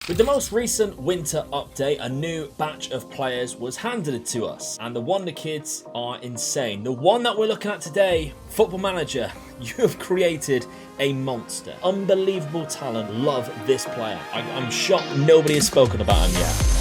With the most recent winter update, a new batch of players was handed to us, and the Wonderkids are insane. The one that we're looking at today, Football Manager, you have created a monster. Unbelievable talent. Love this player. I'm shocked nobody has spoken about him yet.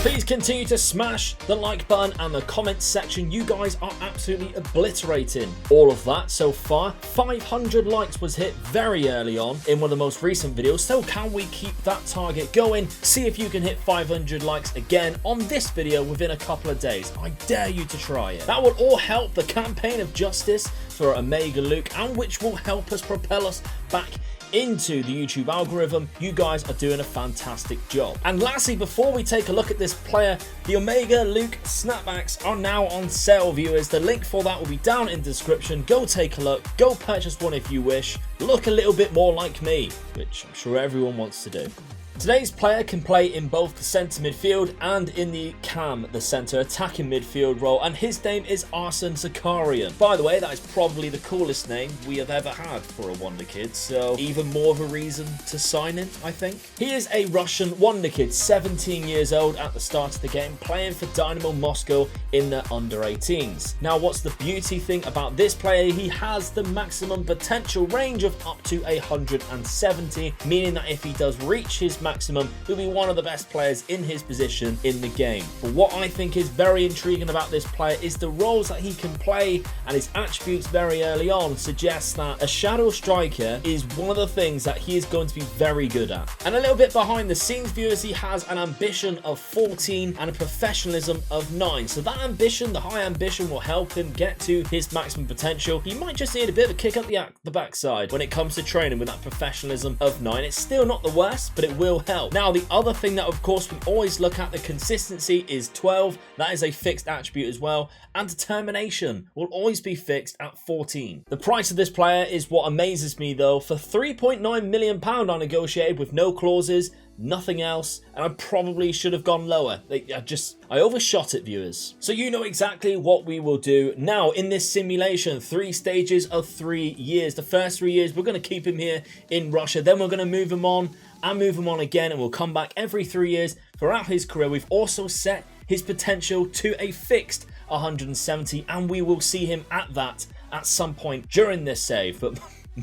Please continue to smash the like button and the comments section. You guys are absolutely obliterating all of that so far. 500 likes was hit very early on in one of the most recent videos. So can we keep that target going? See if you can hit 500 likes again on this video within a couple of days. I dare you to try it. That will all help the campaign of justice for Omega Luke, and which will help us propel us back into the YouTube algorithm. You guys are doing a fantastic job. And lastly, before we take a look at this player, the Omega Luke snapbacks are now on sale, viewers. The link for that will be down in the description. Go take a look, go purchase one if you wish. Look a little bit more like me, which I'm sure everyone wants to do. Today's player can play in both the centre midfield and in the cam, the centre attacking midfield role, and his name is Arsene Zakarian. By the way, that is probably the coolest name we have ever had for a Wonderkid, so even more of a reason to sign him, I think. He is a Russian Wonderkid, 17 years old at the start of the game, playing for Dynamo Moscow in the under-18s. Now, what's the beauty thing about this player? He has the maximum potential range of up to 170, meaning that if he does reach his maximum, he'll be one of the best players in his position in the game. But what I think is very intriguing about this player is the roles that he can play, and his attributes very early on suggest that a shadow striker is one of the things that he is going to be very good at. And a little bit behind the scenes, viewers, he has an ambition of 14 and a professionalism of 9. So that ambition, the high ambition, will help him get to his maximum potential. He might just need a bit of a kick up the backside when it comes to training with that professionalism of 9. It's still not the worst, but it will help. Now, the other thing that of course we always look at, the consistency, is 12. That is a fixed attribute as well, and determination will always be fixed at 14. The price of this player is what amazes me though. For £3.9 million I negotiated with no clauses, nothing else, and I probably should have gone lower. I overshot it, viewers. So you know exactly what we will do now in this simulation. 3 stages of 3 years. The first 3 years we're going to keep him here in Russia, then we're going to move him on and move him on again, and we'll come back every 3 years throughout his career. We've also set his potential to a fixed 170, and we will see him at that at some point during this save. But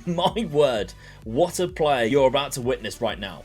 my word, what a player you're about to witness right now.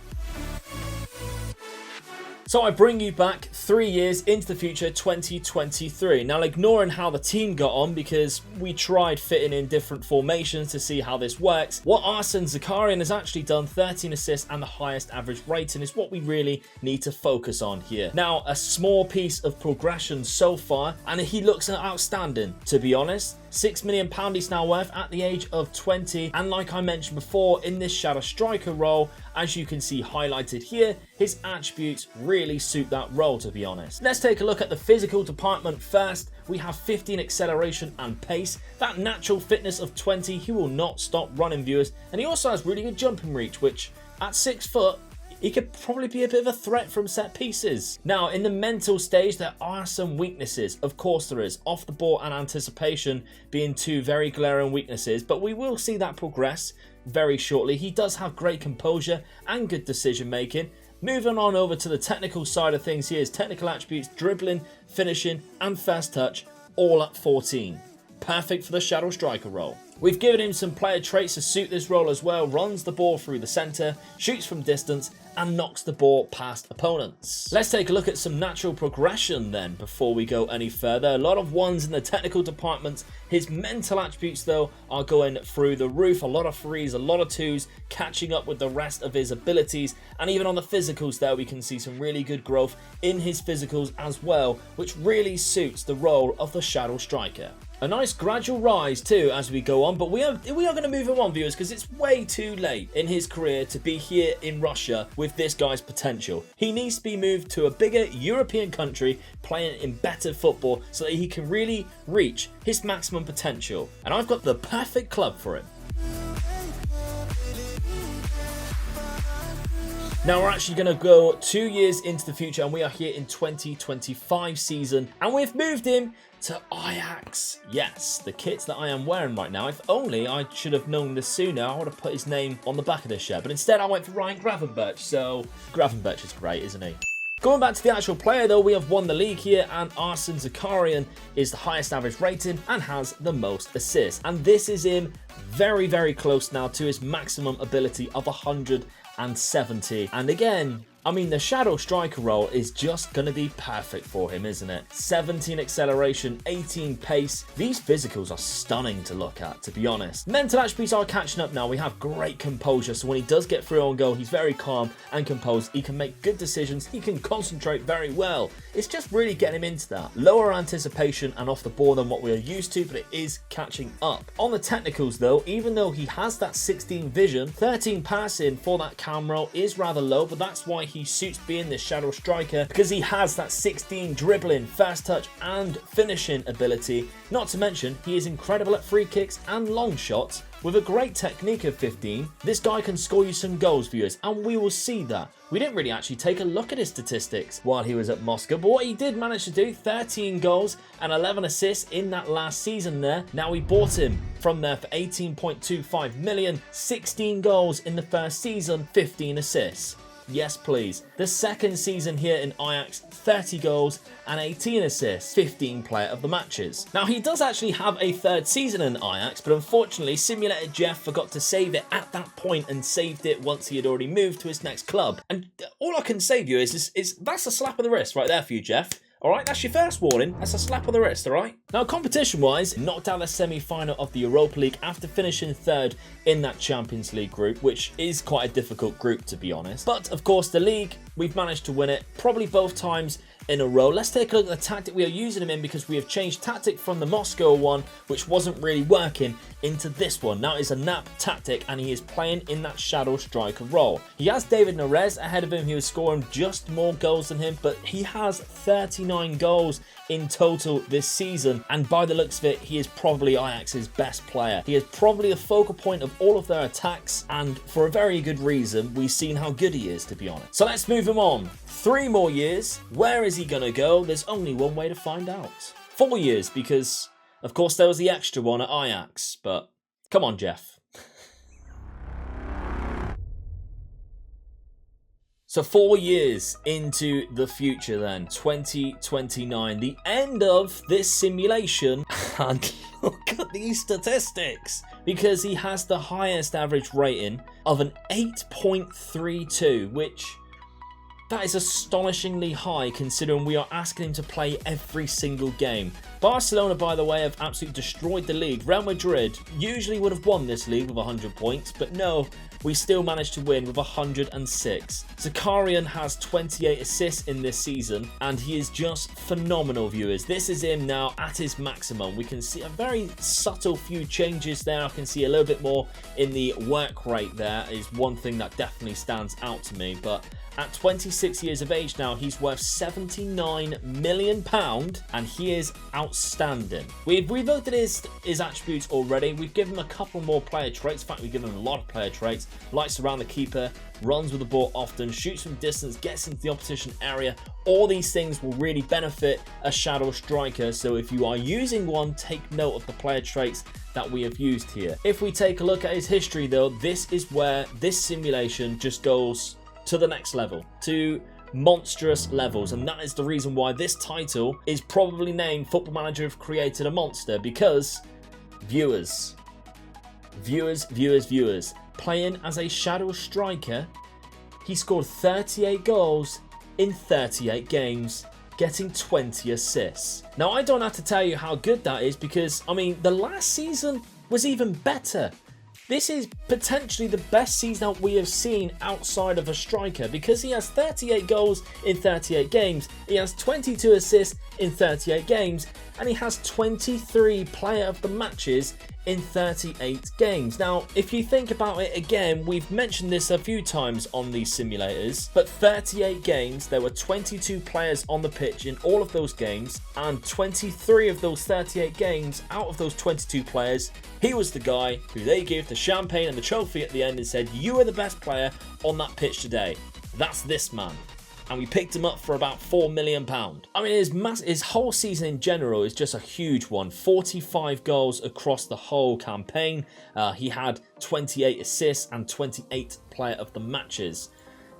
So I bring you back 3 years into the future, 2023. Now, ignoring how the team got on, because we tried fitting in different formations to see how this works, what Arsene Zakarian has actually done, 13 assists and the highest average rating, is what we really need to focus on here. Now, a small piece of progression so far, and he looks outstanding, to be honest. £6 million he's now worth at the age of 20, and like I mentioned before, in this shadow striker role, as you can see highlighted here, his attributes really suit that role, to be honest. Let's take a look at the physical department first. We have 15 acceleration and pace, that natural fitness of 20. He will not stop running, viewers, and he also has really good jumping reach, which at 6 foot, he could probably be a bit of a threat from set pieces. Now, in the mental stage, there are some weaknesses. Of course there is. Off the ball and anticipation being 2 very glaring weaknesses, but we will see that progress very shortly. He does have great composure and good decision making. Moving on over to the technical side of things, here is technical attributes, dribbling, finishing and first touch, all at 14. Perfect for the shadow striker role. We've given him some player traits to suit this role as well. Runs the ball through the centre, shoots from distance and knocks the ball past opponents. Let's take a look at some natural progression then before we go any further. A lot of 1s in the technical department. His mental attributes though are going through the roof. A lot of 3s, a lot of 2s, catching up with the rest of his abilities. And even on the physicals there, we can see some really good growth in his physicals as well, which really suits the role of the shadow striker. A nice gradual rise too as we go on, but we are going to move him on, viewers, because it's way too late in his career to be here in Russia with this guy's potential. He needs to be moved to a bigger European country, playing in better football, so that he can really reach his maximum potential. And I've got the perfect club for him. Now we're actually going to go 2 years into the future, and we are here in 2025 season, and we've moved him to Ajax. Yes, the kit that I am wearing right now. If only I should have known this sooner, I would have put his name on the back of this shirt. But instead, I went for Ryan Gravenberch. So Gravenberch is great, isn't he? Going back to the actual player though, we have won the league here, and Arsene Zakarian is the highest average rating and has the most assists. And this is him very, very close now to his maximum ability of 170. And again, I mean, the shadow striker role is just going to be perfect for him, isn't it? 17 acceleration, 18 pace. These physicals are stunning to look at, to be honest. Mental attributes are catching up now. We have great composure, so when he does get through on goal, he's very calm and composed. He can make good decisions. He can concentrate very well. It's just really getting him into that. Lower anticipation and off the ball than what we are used to, but it is catching up. On the technicals though, even though he has that 16 vision, 13 passing for that cam roll is rather low, but that's why he suits being the shadow striker, because he has that 16 dribbling, fast touch and finishing ability. Not to mention, he is incredible at free kicks and long shots. With a great technique of 15, this guy can score you some goals, viewers, and we will see that. We didn't really actually take a look at his statistics while he was at Moscow, but what he did manage to do, 13 goals and 11 assists in that last season there. Now we bought him from there for 18.25 million, 16 goals in the first season, 15 assists. Yes, please. The second season here in Ajax, 30 goals and 18 assists, 15 player of the matches. Now, he does actually have a third season in Ajax, but unfortunately, Simulator Jeff forgot to save it at that point and saved it once he had already moved to his next club. And all I can say to you is that's a slap of the wrist right there for you, Jeff. Alright, that's your first warning. That's a slap on the wrist, alright? Now, competition-wise, knocked out the semi-final of the Europa League after finishing third in that Champions League group, which is quite a difficult group, to be honest. But, of course, the league, we've managed to win it, probably both times in a row. Let's take a look at the tactic we are using him in, because we have changed tactic from the Moscow one, which wasn't really working, into this one. Now it's a nap tactic, and he is playing in that shadow striker role. He has David Neres ahead of him. He was scoring just more goals than him, but he has 39 goals in total this season, and by the looks of it, he is probably Ajax's best player. He is probably the focal point of all of their attacks, and for a very good reason. We've seen how good he is, to be honest. So let's move him on. 3 more years. Where is he gonna go? There's only one way to find out. 4 years, because of course there was the extra one at Ajax, but come on, Jeff. So 4 years into the future then, 2029, the end of this simulation, and look at these statistics, because he has the highest average rating of an 8.32, which that is astonishingly high considering we are asking him to play every single game. Barcelona, by the way, have absolutely destroyed the league. Real Madrid usually would have won this league with 100 points, but no, we still managed to win with 106. Zakarian has 28 assists in this season, and he is just phenomenal, viewers. This is him now at his maximum. We can see a very subtle few changes there. I can see a little bit more in the work rate there is one thing that definitely stands out to me, but at 26 years of age now, he's worth £79 million, and he is outstanding. We've relooked at his attributes already. We've given him a couple more player traits. In fact, we've given him a lot of player traits. Likes around the keeper, runs with the ball often, shoots from distance, gets into the opposition area. All these things will really benefit a shadow striker. So if you are using one, take note of the player traits that we have used here. If we take a look at his history though, this is where this simulation just goes to the next level, to monstrous levels, and that is the reason why this title is probably named Football Manager have created a monster, because viewers, playing as a shadow striker, he scored 38 goals in 38 games, getting 20 assists. Now, I don't have to tell you how good that is, because I mean the last season was even better. This is potentially the best season that we have seen outside of a striker, because he has 38 goals in 38 games, he has 22 assists in 38 games, and he has 23 player of the matches in 38 games. Now, if you think about it again, we've mentioned this a few times on these simulators, but 38 games, there were 22 players on the pitch in all of those games, and 23 of those 38 games, out of those 22 players, he was the guy who they gave the champagne and the trophy at the end and said, "You are the best player on that pitch today." That's this man. and we picked him up for about £4 million. I mean, his whole season in general is just a huge one. 45 goals across the whole campaign. He had 28 assists and 28 player of the matches.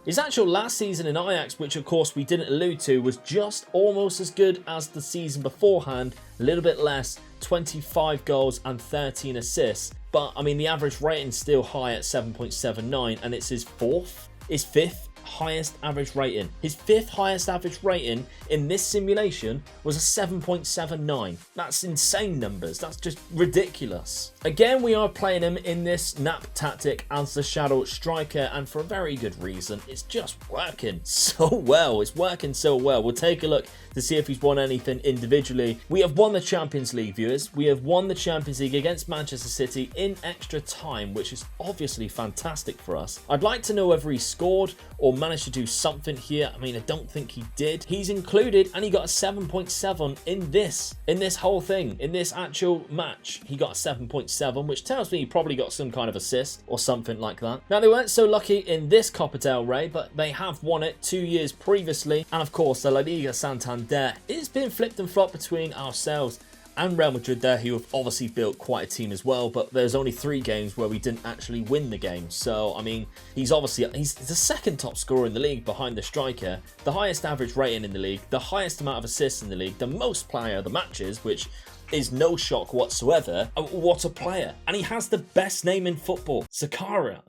His actual last season in Ajax, which of course we didn't allude to, was just almost as good as the season beforehand, a little bit less, 25 goals and 13 assists. But I mean, the average rating's still high at 7.79, and it's his fifth highest average rating. His fifth highest average rating in this simulation was a 7.79. That's insane numbers. That's just ridiculous. Again, we are playing him in this nap tactic as the shadow striker, and for a very good reason. It's just working so well. It's working so well. We'll take a look to see if he's won anything individually. We have won the Champions League, viewers. We have won the Champions League against Manchester City in extra time, which is obviously fantastic for us. I'd like to know whether he scored or managed to do something here. I mean, I don't think he did. He's included, and he got a 7.7 in this whole thing, in this actual match. He got a 7.7, which tells me he probably got some kind of assist or something like that. Now, they weren't so lucky in this Copa del Rey, but they have won it 2 years previously. And of course, the La Liga Santander. It's been flipped and flopped between ourselves and Real Madrid there, who have obviously built quite a team as well, but there's only 3 games where we didn't actually win the game. So, I mean, he's the second top scorer in the league behind the striker, the highest average rating in the league, the highest amount of assists in the league, the most player of the matches, which is no shock whatsoever. What a player. And he has the best name in football, Zakaria.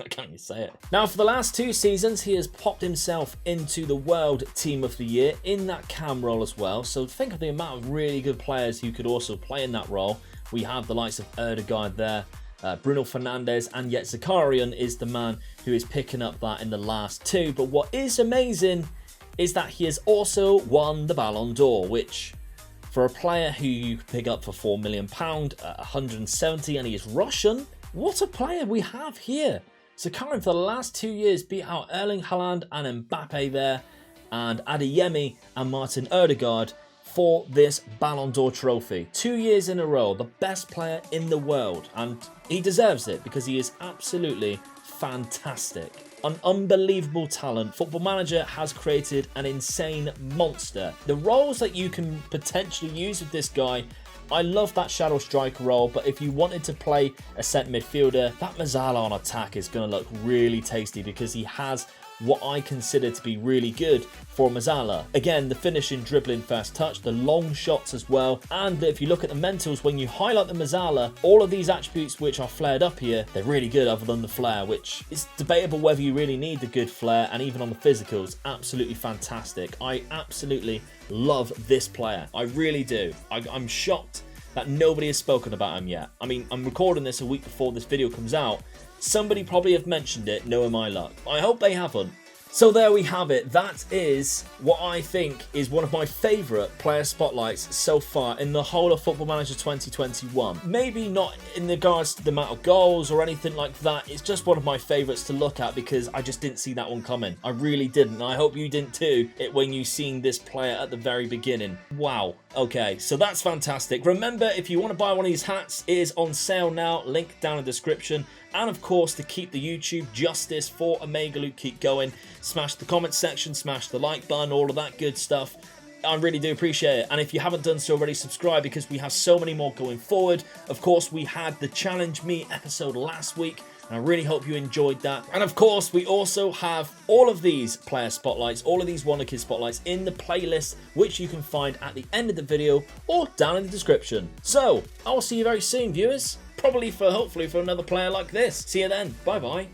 I can't even say it. Now, for the last 2 seasons, he has popped himself into the World Team of the Year in that cam role as well. So think of the amount of really good players who could also play in that role. We have the likes of Erdegaard there, Bruno Fernandes, and yet Zakarian is the man who is picking up that in the last 2. But what is amazing is that he has also won the Ballon d'Or, which for a player who you could pick up for £4 million, 170, and he is Russian, what a player we have here. Zakarin for the last 2 years beat out Erling Haaland and Mbappe there, and Adeyemi and Martin Erdegaard for this Ballon d'Or trophy. 2 years in a row, the best player in the world, and he deserves it because he is absolutely fantastic. An unbelievable talent. Football Manager has created an insane monster. The roles that you can potentially use with this guy, I love that shadow striker role, but if you wanted to play a centre midfielder, that Mazzala on attack is going to look really tasty because he has what I consider to be really good for Mazzala. Again, the finishing, dribbling, first touch, the long shots as well. And if you look at the mentals, when you highlight the Mazzala, all of these attributes which are flared up here, they're really good other than the flair, which is debatable whether you really need the good flair, and even on the physicals, absolutely fantastic. I absolutely love this player. I really do. I'm shocked that nobody has spoken about him yet. I mean, I'm recording this a week before this video comes out. Somebody probably have mentioned it, knowing my luck. I hope they haven't. So there we have it. That is what I think is one of my favourite player spotlights so far in the whole of Football Manager 2021. Maybe not in regards to the amount of goals or anything like that. It's just one of my favourites to look at because I just didn't see that one coming. I really didn't. And I hope you didn't too when you seen this player at the very beginning. Wow. Okay, so that's fantastic. Remember, if you want to buy one of these hats, it is on sale now. Link down in the description. And of course, to keep the YouTube justice for Omega Loot keep going, smash the comment section, smash the like button, all of that good stuff. I really do appreciate it. And if you haven't done so already, subscribe because we have so many more going forward. Of course, we had the Challenge Me episode last week, and I really hope you enjoyed that. And of course, we also have all of these player spotlights, all of these Wonderkid spotlights in the playlist, which you can find at the end of the video or down in the description. So, I will see you very soon, viewers. Hopefully for another player like this. See you then. Bye bye.